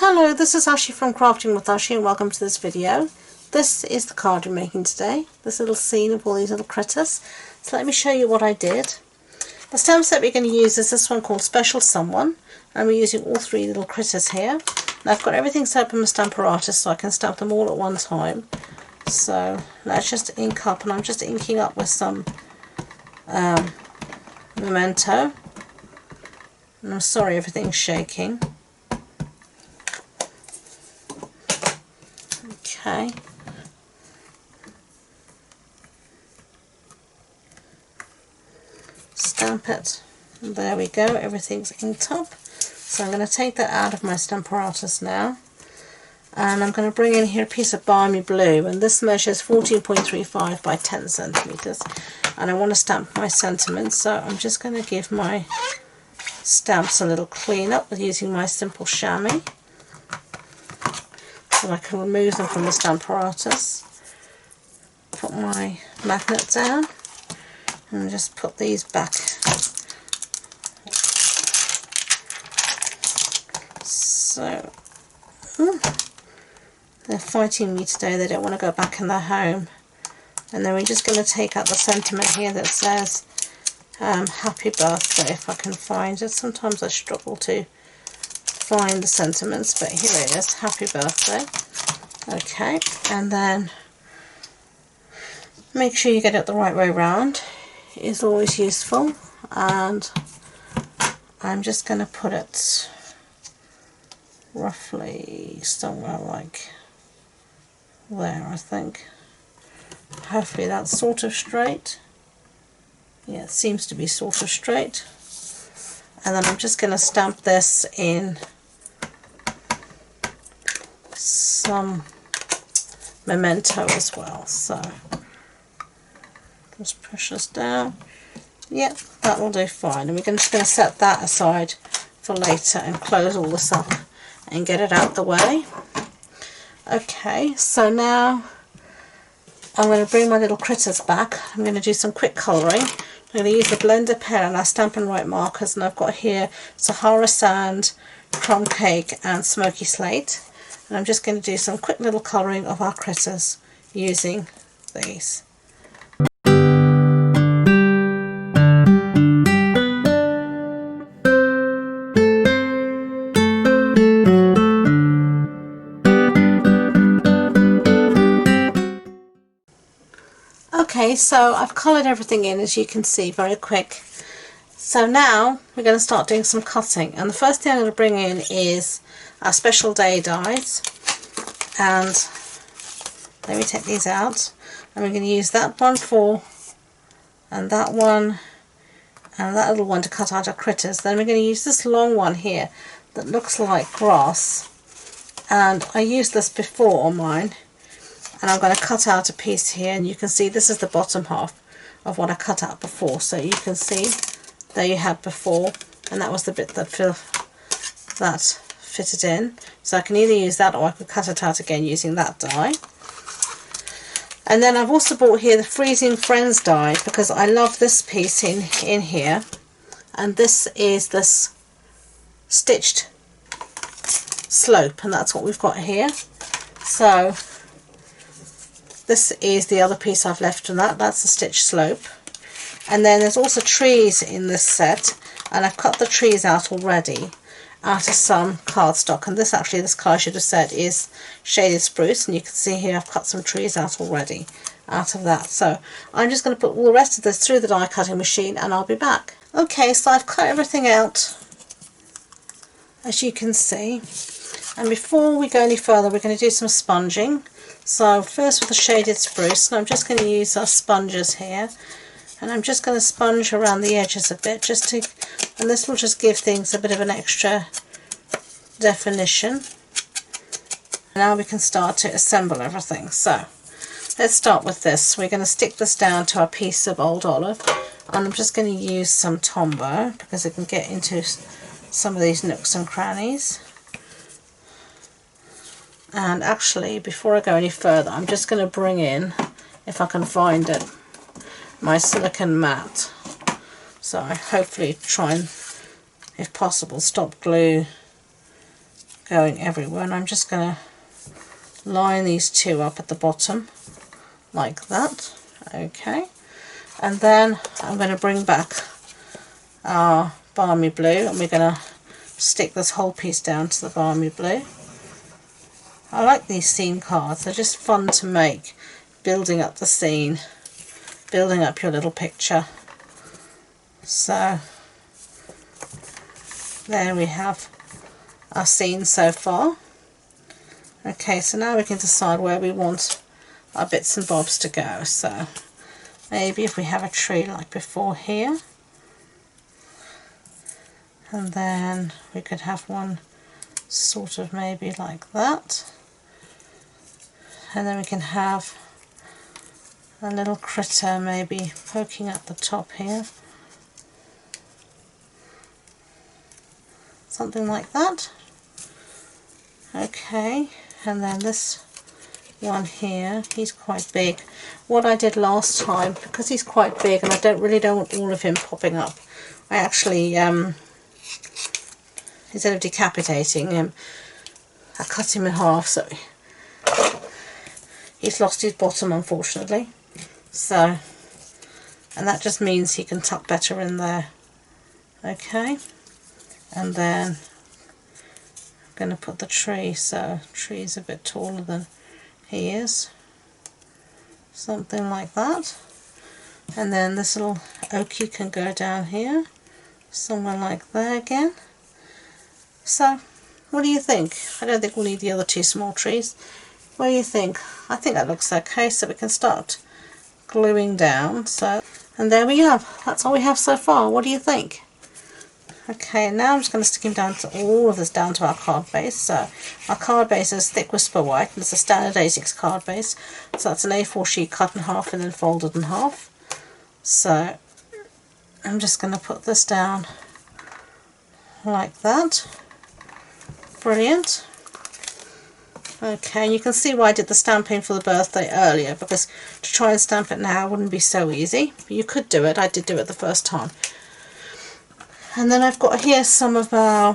Hello, this is Ashi from Crafting with Ashi and welcome to this video. This is the card we're making today, this little scene of all these little critters. So let me show you what I did. The stamp set we're going to use is this one called Special Someone, and we're using all three little critters here. Now I've got everything set up in my Stamparatus so I can stamp them all at one time. So let's just ink up, and I'm just inking up with some Memento. And I'm sorry everything's shaking. Okay. Stamp it. And there we go, everything's inked up. So I'm going to take that out of my Stamparatus now. And I'm going to bring in here a piece of Balmy Blue, and this measures 14.35 by 10 centimeters. And I want to stamp my sentiments, so I'm just going to give my stamps a little clean up with using my simple chamois. So I can remove them from the Stamparatus. Put my magnet down and just put these back. So they're fighting me today, they don't want to go back in their home. And then we're just going to take out the sentiment here that says happy birthday, if I can find it. Sometimes I struggle to find the sentiments, but here it is, happy birthday. Okay, and then make sure you get it the right way round. It is always useful, and I'm just going to put it roughly somewhere like there, I think. Hopefully that's sort of straight. Yeah, it seems to be sort of straight. And then I'm just going to stamp this in some Memento as well. So just push this down. Yep, that will do fine. And we're just going to set that aside for later and close all this up and get it out the way. Okay, so now I'm going to bring my little critters back. I'm going to do some quick colouring. I'm going to use the blender pen and our Stampin' Right markers, and I've got here Sahara Sand, Crumb Cake and Smoky Slate. And I'm just going to do some quick little colouring of our critters using these. Okay, so I've coloured everything in, as you can see, very quick. So now we're going to start doing some cutting, and the first thing I'm going to bring in is our Special Day dies. And let me take these out, and we're going to use that one and that little one to cut out our critters. Then we're going to use this long one here that looks like grass, and I used this before on mine. And I'm going to cut out a piece here, and you can see this is the bottom half of what I cut out before. So you can see there you had before, and that was the bit that fitted in. So I can either use that, or I could cut it out again using that die. And then I've also bought here the Freezin Friends die, because I love this piece in here. And this is this stitched slope, and that's what we've got here. So this is the other piece I've left from that. That's the stitch slope. And then there's also trees in this set, and I've cut the trees out already out of some cardstock. And this colour, I should have said, is Shaded Spruce, and you can see here I've cut some trees out already out of that. So I'm just going to put all the rest of this through the die cutting machine, and I'll be back. Okay, so I've cut everything out, as you can see. And before we go any further, we're going to do some sponging. So first with the Shaded Spruce, and I'm just going to use our sponges here, and I'm just going to sponge around the edges a bit, and this will just give things a bit of an extra definition. Now we can start to assemble everything. So let's start with this. We're going to stick this down to our piece of Old Olive, and I'm just going to use some Tombow because it can get into some of these nooks and crannies. And actually, before I go any further, I'm just going to bring in, if I can find it, my silicone mat. So I hopefully try and, if possible, stop glue going everywhere, and I'm just going to line these two up at the bottom like that. Okay, and then I'm going to bring back our balmy blue, and we're going to stick this whole piece down to the balmy blue. I like these scene cards, they're just fun to make, building up the scene, building up your little picture. So there we have our scene so far. Okay, so now we can decide where we want our bits and bobs to go. So maybe if we have a tree like before here, and then we could have one sort of maybe like that, and then we can have a little critter maybe poking at the top here, something like that. Okay, and then this one here, he's quite big. What I did last time, because he's quite big and I don't want all of him popping up, I actually instead of decapitating him, I cut him in half, so he's lost his bottom unfortunately. So, and that just means he can tuck better in there. Okay, and then I'm going to put the tree, so the tree's a bit taller than he is, something like that. And then this little oakie can go down here, somewhere like there again. So, what do you think? I don't think we'll need the other two small trees. What do you think? I think that looks okay, so we can start gluing down. So, and there we have. That's all we have so far. What do you think? Okay, now I'm just going to stick him down to all of this down to our card base. So our card base is thick whisper white, and it's a standard A6 card base. So that's an A4 sheet cut in half and then folded in half. So I'm just going to put this down like that. Brilliant. Okay, and you can see why I did the stamping for the birthday earlier, because to try and stamp it now wouldn't be so easy. But you could do it. I did do it the first time. And then I've got here some of our,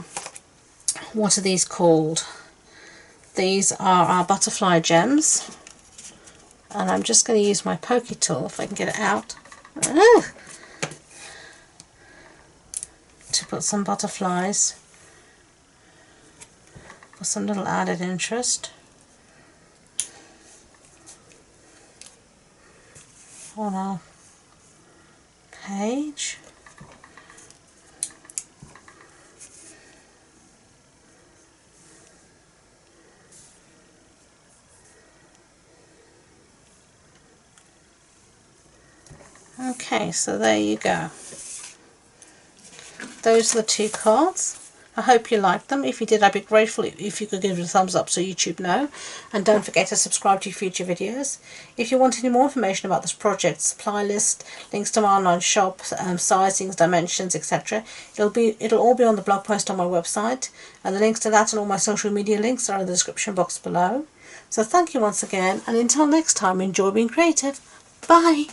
what are these called? These are our butterfly gems. And I'm just going to use my pokey tool, if I can get it out, to put some butterflies for some little added interest on our page. Okay, so there you go. Those are the two cards. I hope you liked them. If you did, I'd be grateful if you could give it a thumbs up so YouTube know. And don't forget to subscribe to future videos. If you want any more information about this project, supply list, links to my online shop, sizings, dimensions, etc., it'll all be on the blog post on my website. And the links to that and all my social media links are in the description box below. So thank you once again, and until next time, enjoy being creative. Bye!